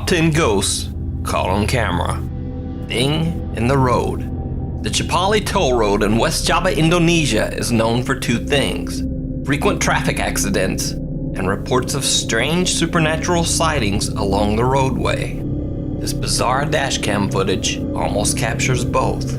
Top 10 Ghosts Caught on Camera. Thing in the Road. The Cipali Toll Road in West Java, Indonesia is known for two things: frequent traffic accidents and reports of strange supernatural sightings along the roadway. This bizarre dashcam footage almost captures both.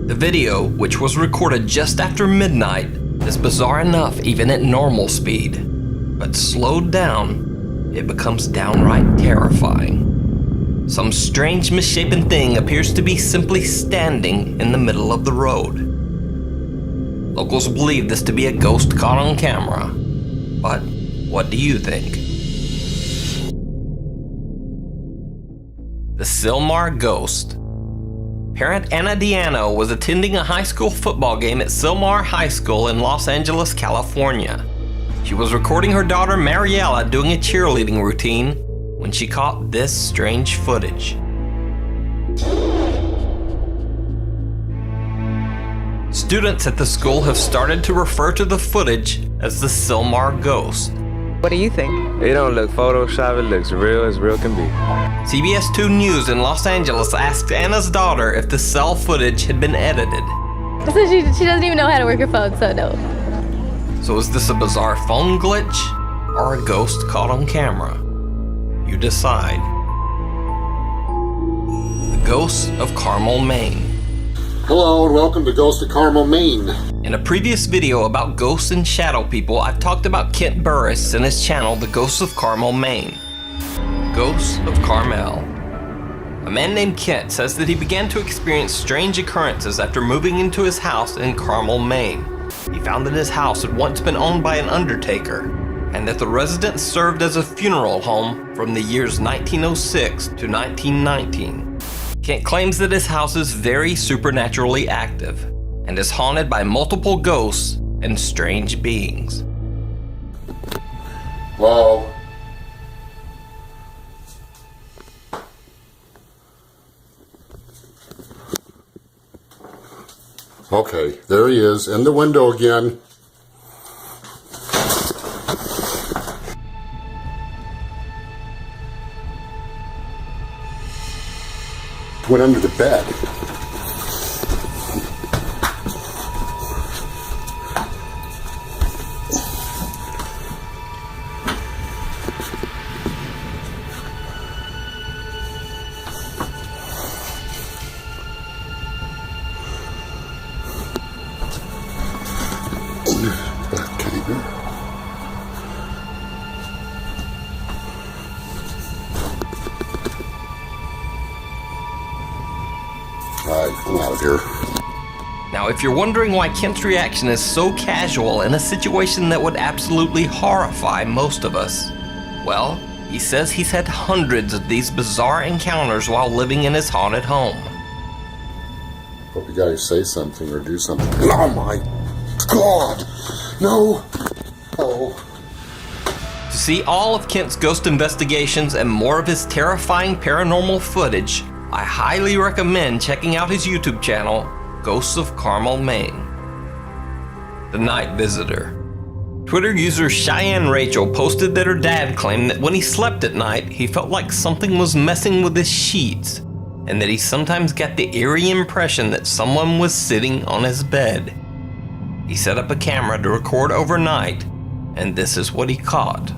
The video, which was recorded just after midnight, is bizarre enough even at normal speed, but slowed down, it becomes downright terrifying. Some strange misshapen thing appears to be simply standing in the middle of the road. Locals believe this to be a ghost caught on camera, but what do you think? The Sylmar Ghost. Parent Anna Diano was attending a high school football game at Sylmar High School in Los Angeles, California. She was recording her daughter Mariella doing a cheerleading routine when she caught this strange footage. Students at the school have started to refer to the footage as the Sylmar Ghost. What do you think? It don't look Photoshop, it looks real as real can be. CBS 2 News in Los Angeles asked Anna's daughter if the cell footage had been edited. So she doesn't even know how to work her phone, so no. So is this a bizarre phone glitch or a ghost caught on camera? You decide. The Ghosts of Carmel, Maine. Hello and welcome to Ghosts of Carmel, Maine. In a previous video about ghosts and shadow people, I've talked about Kent Burris and his channel, The Ghosts of Carmel, Maine. Ghosts of Carmel. A man named Kent says that he began to experience strange occurrences after moving into his house in Carmel, Maine. He found that his house had once been owned by an undertaker, and that the residence served as a funeral home from the years 1906 to 1919. Kent claims that his house is very supernaturally active and is haunted by multiple ghosts and strange beings. Hello. Okay, there he is, in the window again. Went under the bed. I'm out of here. Now, if you're wondering why Kent's reaction is so casual in a situation that would absolutely horrify most of us, well, he says he's had hundreds of these bizarre encounters while living in his haunted home. Hope you guys say something or do something. Oh my God! No! Oh. To see all of Kent's ghost investigations and more of his terrifying paranormal footage, I highly recommend checking out his YouTube channel, Ghosts of Carmel, Maine. The Night Visitor. Twitter user Cheyenne Rachel posted that her dad claimed that when he slept at night, he felt like something was messing with his sheets, and that he sometimes got the eerie impression that someone was sitting on his bed. He set up a camera to record overnight, and this is what he caught.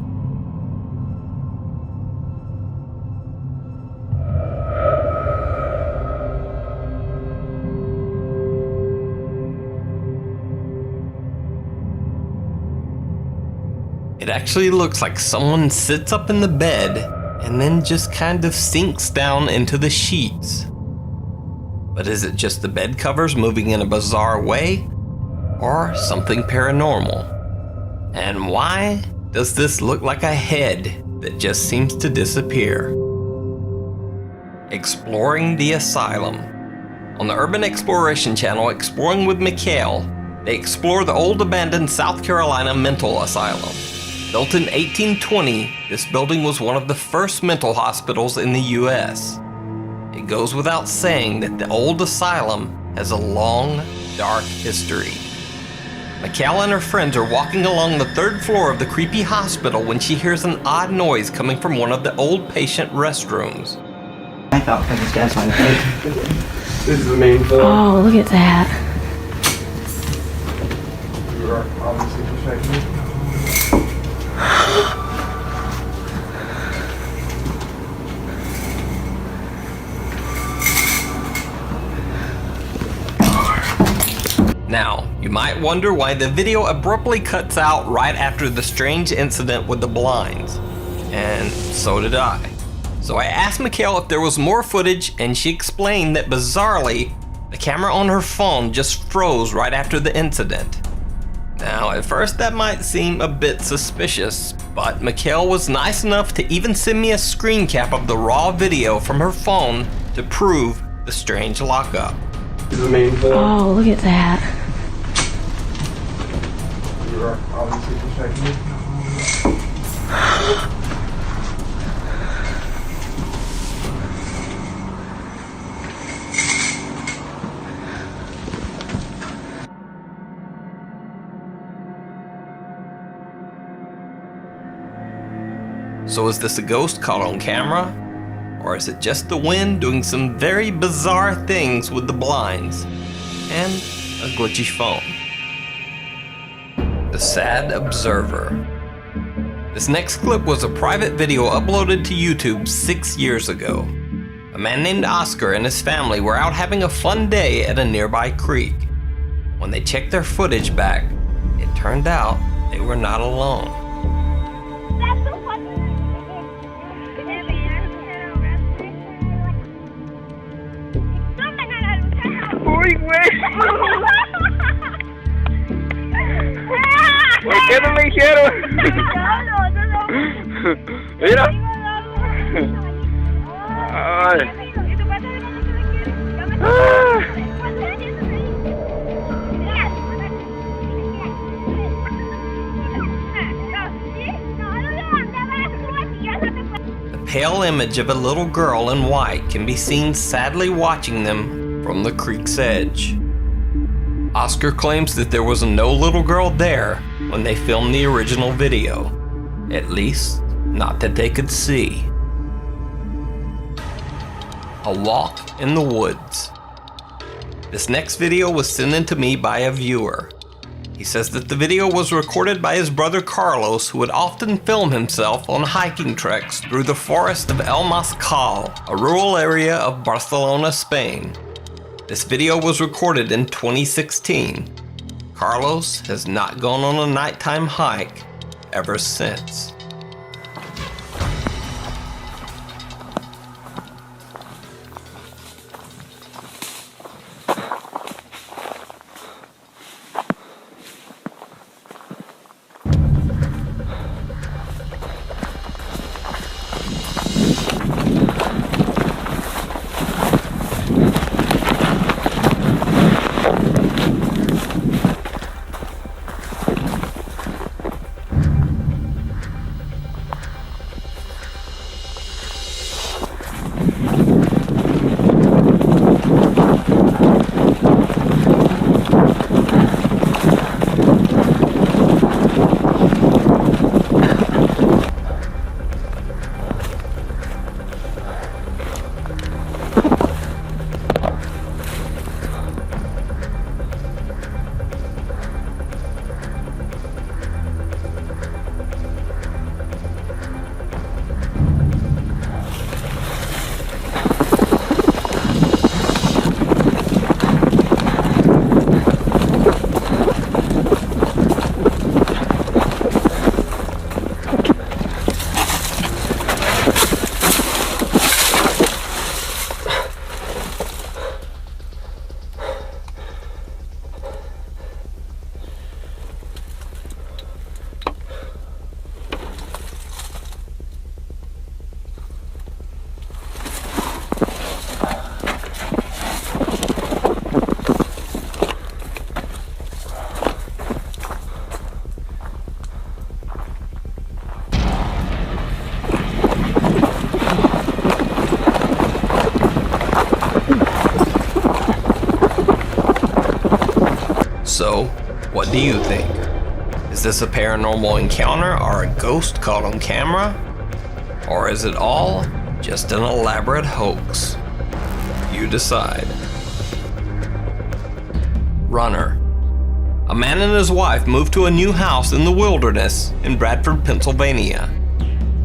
It actually looks like someone sits up in the bed and then just kind of sinks down into the sheets. But is it just the bed covers moving in a bizarre way, or something paranormal? And why does this look like a head that just seems to disappear? Exploring the Asylum. On the Urban Exploration channel, Exploring with Mikhail, they explore the old abandoned South Carolina mental asylum. Built in 1820, this building was one of the first mental hospitals in the US. It goes without saying that the old asylum has a long, dark history. Mikhail and her friends are walking along the 3rd floor of the creepy hospital when she hears an odd noise coming from one of the old patient restrooms. I thought for the stairs on the This is the main floor. Oh, look at that. You are obviously protected. Now, you might wonder why the video abruptly cuts out right after the strange incident with the blinds. And so did I. So I asked Mikhail if there was more footage, and she explained that bizarrely, the camera on her phone just froze right after the incident. Now, at first that might seem a bit suspicious, but Mikhail was nice enough to even send me a screen cap of the raw video from her phone to prove the strange lockup. This is the main floor. Oh, look at that. You are obviously protected. So is this a ghost caught on camera? Or is it just the wind doing some very bizarre things with the blinds and a glitchy phone? The Sad Observer. This next clip was a private video uploaded to YouTube 6 years ago. A man named Oscar and his family were out having a fun day at a nearby creek. When they checked their footage back, it turned out they were not alone. Uy, güey. ¿Por qué no me dijeron? Mira. Ay. The pale image of a little girl in white can be seen sadly watching them from the creek's edge. Oscar claims that there was no little girl there when they filmed the original video. At least, not that they could see. A walk in the woods. This next video was sent in to me by a viewer. He says that the video was recorded by his brother Carlos, who would often film himself on hiking treks through the forest of El Moscal, a rural area of Barcelona, Spain. This video was recorded in 2016. Carlos has not gone on a nighttime hike ever since. So, what do you think? Is this a paranormal encounter or a ghost caught on camera? Or is it all just an elaborate hoax? You decide. Runner. A man and his wife move to a new house in the wilderness in Bradford, Pennsylvania.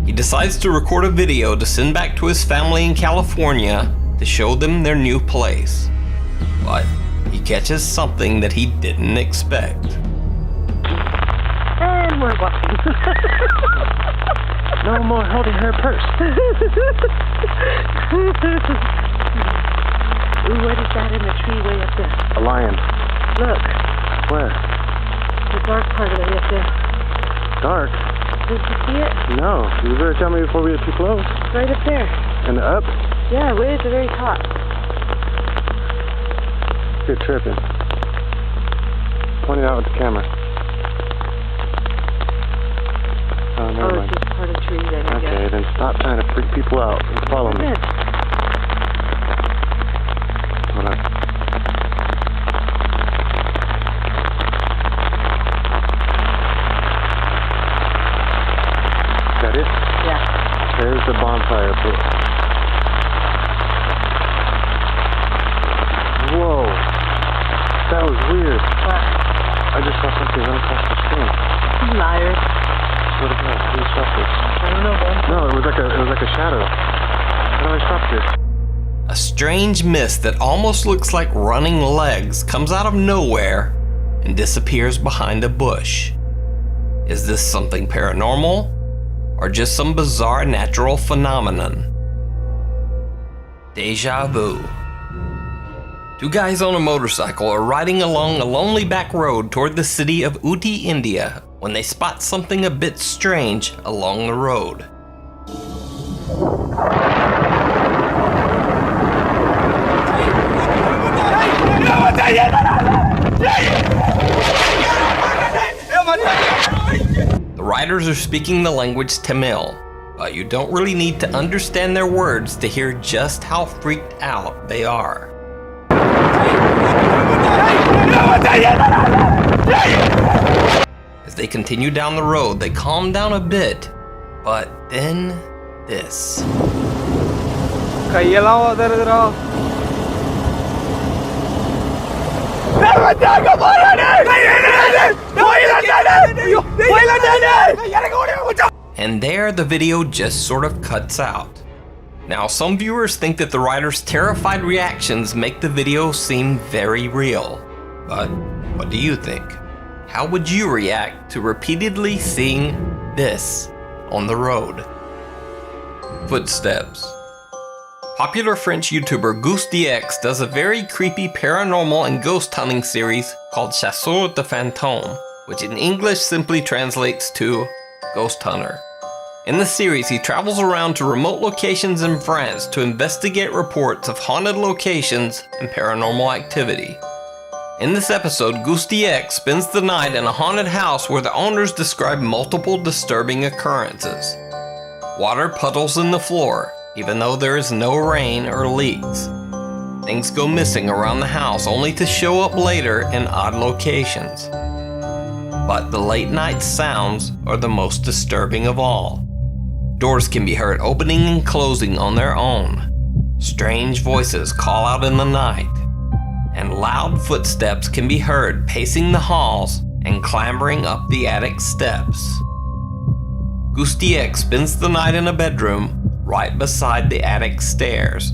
He decides to record a video to send back to his family in California to show them their new place. But he catches something that he didn't expect. And we're walking. No more holding her purse. Ooh, what is that in the tree way up there? A lion. Look, Where? the dark part of it up there. Dark? Did you see it? No. You better tell me before we get too close. Right up there. And up? Yeah, way at the very top. You're tripping. Point it out with the camera. Oh, never Oh, mind. it's just part of the tree then, I Okay, guess. then stop trying to freak people out and follow me. Good. Hold on. Got it? Yeah. There's the bonfire pit. Whoa. That was weird. What? I just saw something run across the screen. You liar. What is that? Who stopped this? I don't know, Ben. No, it was like a shadow. How do I stop this? A strange mist that almost looks like running legs comes out of nowhere and disappears behind a bush. Is this something paranormal or just some bizarre natural phenomenon? Deja vu. Two guys on a motorcycle are riding along a lonely back road toward the city of Uti, India, when they spot something a bit strange along the road. The riders are speaking the language Tamil, but you don't really need to understand their words to hear just how freaked out they are. As they continue down the road, they calm down a bit, but then this. And there the video just sort of cuts out. Now, some viewers think that the writer's terrified reactions make the video seem very real. But what do you think? How would you react to repeatedly seeing this on the road? Footsteps. Popular French YouTuber GousteDX does a very creepy paranormal and ghost hunting series called Chasseur de Fantômes, which in English simply translates to Ghost Hunter. In the series, he travels around to remote locations in France to investigate reports of haunted locations and paranormal activity. In this episode, GousteDX spends the night in a haunted house where the owners describe multiple disturbing occurrences. Water puddles in the floor, even though there is no rain or leaks. Things go missing around the house only to show up later in odd locations. But the late night sounds are the most disturbing of all. Doors can be heard opening and closing on their own. Strange voices call out in the night. And loud footsteps can be heard pacing the halls and clambering up the attic steps. GousteDX spends the night in a bedroom right beside the attic stairs.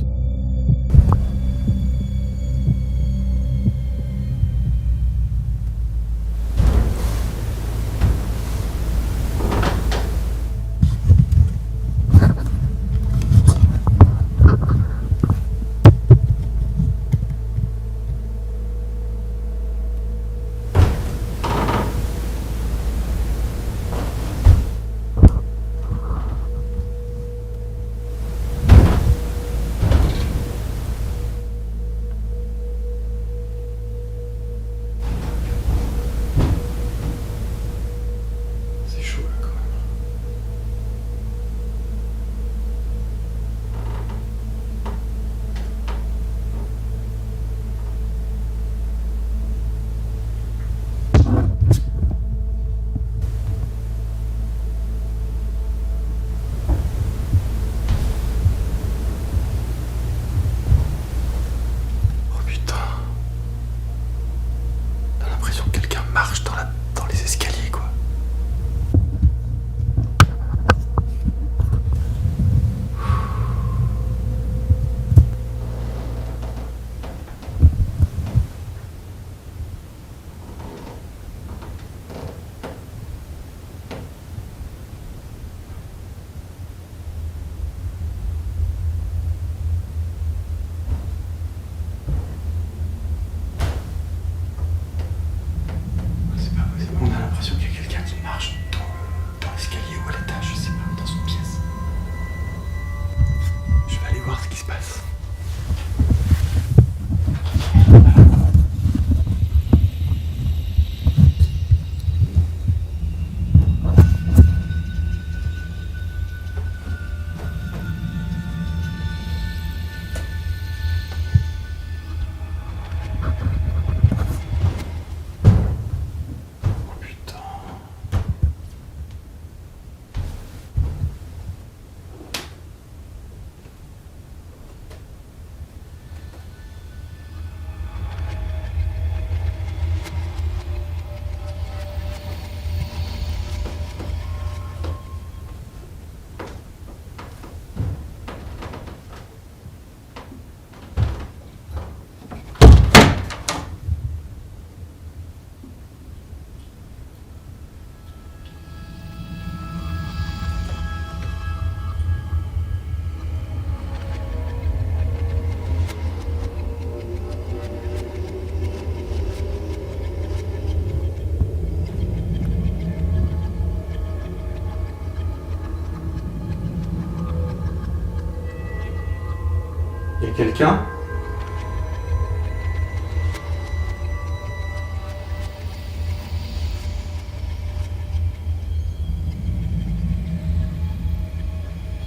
Y'a quelqu'un?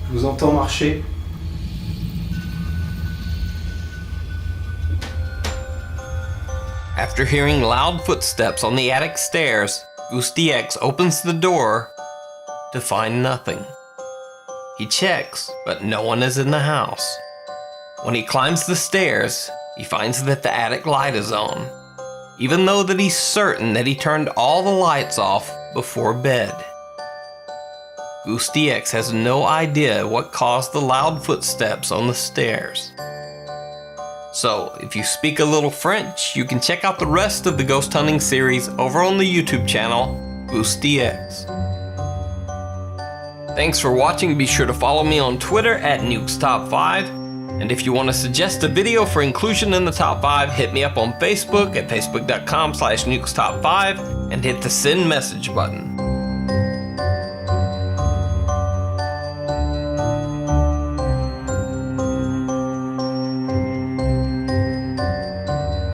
Je vous entends marcher. After hearing loud footsteps on the attic stairs, Goose DX opens the door to find nothing. He checks, but no one is in the house. When he climbs the stairs, he finds that the attic light is on, even though that he's certain that he turned all the lights off before bed. Goose DX has no idea what caused the loud footsteps on the stairs. So, if you speak a little French, you can check out the rest of the ghost hunting series over on the YouTube channel, Goose DX. Thanks for watching. Be sure to follow me on Twitter at NukesTop5. And if you want to suggest a video for inclusion in the top 5, hit me up on Facebook at facebook.com/NukesTop5 and hit the send message button.